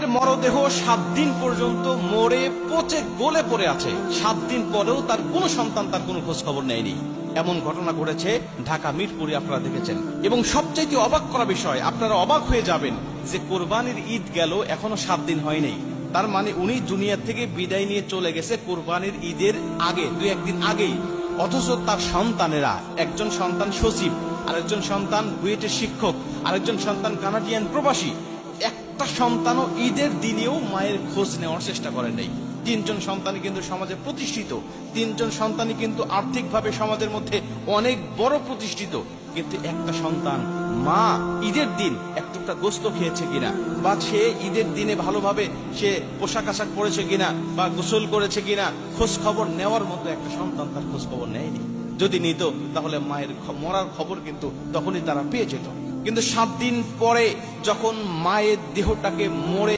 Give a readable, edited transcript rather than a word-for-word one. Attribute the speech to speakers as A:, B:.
A: মায়ের মরদেহ 7 দিন পর্যন্ত মরে পচে গলে পড়ে আছে, 7 দিন পরেও তার কোনো সন্তান তার কোনো খোঁজ খবর নেয়নি। এমন ঘটনা ঘটেছে ঢাকা মিরপুরে, আপনারা দেখেছেন। এবং সবচেয়ে অবাক করা বিষয়, আপনারা অবাক হয়ে যাবেন যে কোরবানির ঈদ গেল এখনো 7 দিন হয়নি। তার মানে উনি দুনিয়া থেকে বিদায় নিয়ে চলে গেছে কোরবানির ঈদের আগে, 2-1 দিন আগেই। অথচ তার সন্তানেরা, একজন সন্তান সচিব, আরেকজন সন্তান বুয়েটের শিক্ষক, আরেকজন সন্তান কানাডিয়ান প্রবাসী, একটা সন্তানও ঈদের দিনেও মায়ের খোঁজ নেওয়ার চেষ্টা করেন নাই। 3 জন সন্তানই কিন্তু সমাজে প্রতিষ্ঠিত, 3 জন সন্তানই কিন্তু আর্থিকভাবে সমাজের মধ্যে অনেক বড় প্রতিষ্ঠিত, কিন্তু একটা সন্তান মা ঈদের দিন একটুটা গোস্ত খেয়েছে কিনা, বা সে ঈদের দিনে ভালোভাবে সে পোশাক আশাক পরেছে কিনা, বা গোসল করেছে কিনা, খোঁজ খবর নেওয়ার মতো একটা সন্তান তার খোঁজ খবর নেয়নি। যদি নিত তাহলে মায়ের মরার খবর কিন্তু তখনই তারা পেয়ে যেত। কিন্তু 7 দিন পরে যখন মায়ের দেহটাকে মরে